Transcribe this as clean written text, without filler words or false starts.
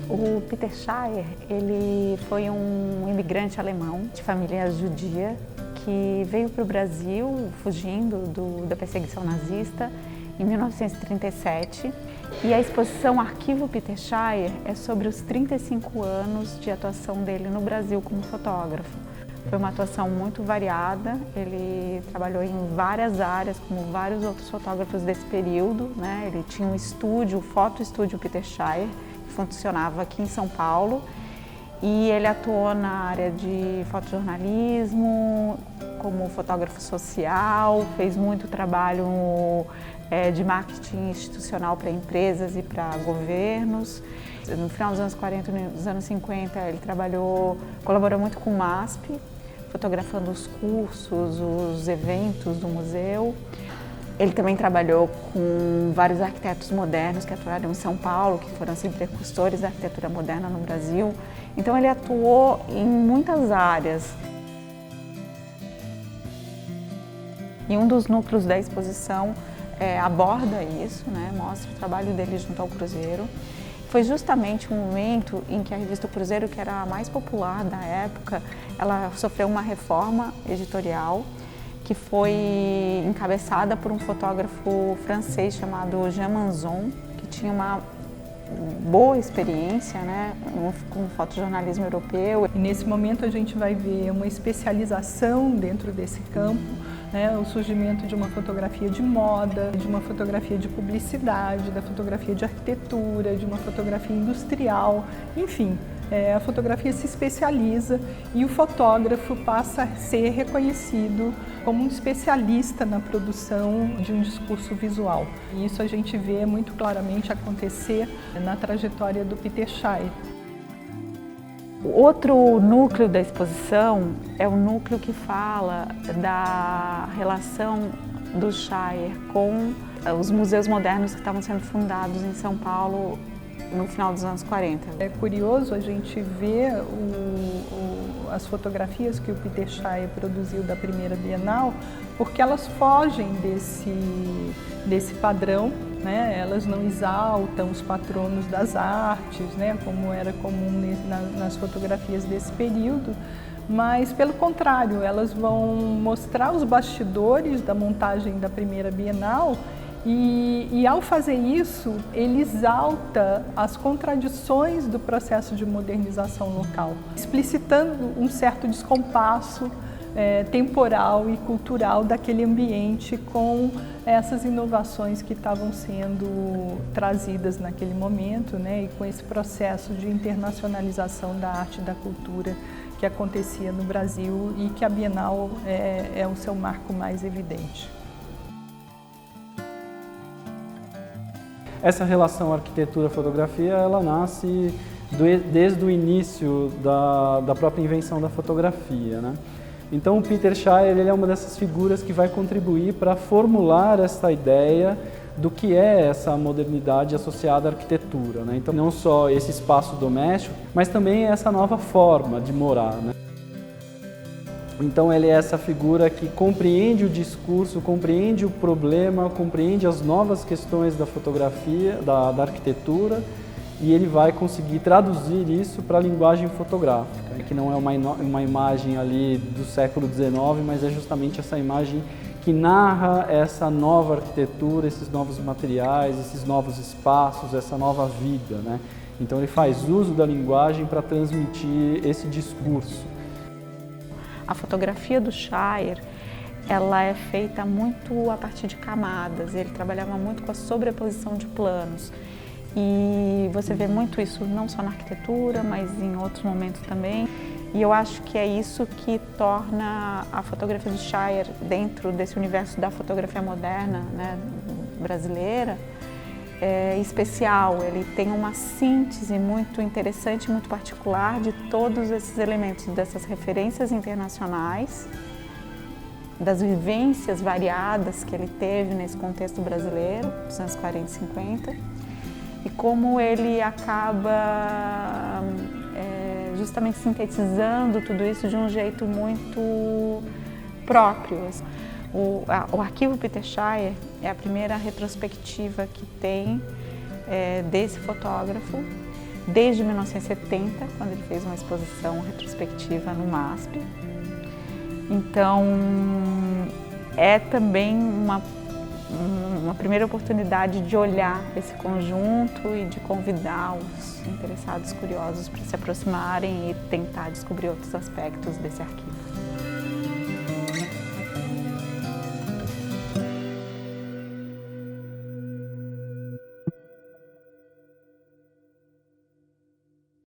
O Peter Shire, ele foi um imigrante alemão de família judia que veio para o Brasil fugindo da perseguição nazista em 1937. E a exposição Arquivo Peter Shire é sobre os 35 anos de atuação dele no Brasil como fotógrafo. Foi uma atuação muito variada, ele trabalhou em várias áreas, como vários outros fotógrafos desse período, né? Ele tinha um estúdio, o Foto Estúdio Peter Shire, que funcionava aqui em São Paulo, e ele atuou na área de fotojornalismo, como fotógrafo social, fez muito trabalho de marketing institucional para empresas e para governos. No final dos anos 40 e dos anos 50, ele colaborou muito com o MASP, fotografando os cursos, os eventos do museu. Ele também trabalhou com vários arquitetos modernos que atuaram em São Paulo, que foram assim, precursores da arquitetura moderna no Brasil. Então ele atuou em muitas áreas. E um dos núcleos da exposição aborda isso, né? Mostra o trabalho dele junto ao Cruzeiro. Foi justamente um momento em que a revista O Cruzeiro, que era a mais popular da época, ela sofreu uma reforma editorial que foi encabeçada por um fotógrafo francês chamado Jean Manzon, que tinha uma boa experiência, né, com fotojornalismo europeu. E nesse momento a gente vai ver uma especialização dentro desse campo, né, o surgimento de uma fotografia de moda, de uma fotografia de publicidade, da fotografia de arquitetura, de uma fotografia industrial, enfim. A fotografia se especializa e o fotógrafo passa a ser reconhecido como um especialista na produção de um discurso visual. E isso a gente vê muito claramente acontecer na trajetória do Peter Shire. Outro núcleo da exposição é o núcleo que fala da relação do Shire com os museus modernos que estavam sendo fundados em São Paulo no final dos anos 40. É curioso a gente ver as fotografias que o Peter Shire produziu da primeira Bienal, porque elas fogem desse padrão, né? Elas não exaltam os patronos das artes, né? Como era comum nas fotografias desse período, mas pelo contrário, elas vão mostrar os bastidores da montagem da primeira Bienal. E ao fazer isso, ele exalta as contradições do processo de modernização local, explicitando um certo descompasso temporal e cultural daquele ambiente com essas inovações que estavam sendo trazidas naquele momento, né, e com esse processo de internacionalização da arte e da cultura que acontecia no Brasil e que a Bienal é o seu marco mais evidente. Essa relação arquitetura-fotografia, ela nasce desde o início da própria invenção da fotografia, né? Então o Peter Shire, ele é uma dessas figuras que vai contribuir para formular essa ideia do que é essa modernidade associada à arquitetura, né? Então não só esse espaço doméstico, mas também essa nova forma de morar, né? Então ele é essa figura que compreende o discurso, compreende o problema, compreende as novas questões da fotografia, da arquitetura, e ele vai conseguir traduzir isso para a linguagem fotográfica, que não é uma imagem ali do século XIX, mas é justamente essa imagem que narra essa nova arquitetura, esses novos materiais, esses novos espaços, essa nova vida, né? Então ele faz uso da linguagem para transmitir esse discurso. A fotografia do Shire, ela é feita muito a partir de camadas, ele trabalhava muito com a sobreposição de planos. E você vê muito isso não só na arquitetura, mas em outros momentos também. E eu acho que é isso que torna a fotografia do Shire, dentro desse universo da fotografia moderna, né, brasileira, especial. Ele tem uma síntese muito interessante, muito particular de todos esses elementos, dessas referências internacionais, das vivências variadas que ele teve nesse contexto brasileiro, dos anos 40 e 50, e como ele acaba justamente sintetizando tudo isso de um jeito muito próprio. O arquivo Peter Shire é a primeira retrospectiva que tem desse fotógrafo desde 1970, quando ele fez uma exposição retrospectiva no MASP. Então, é também uma primeira oportunidade de olhar esse conjunto e de convidar os interessados curiosos para se aproximarem e tentar descobrir outros aspectos desse arquivo.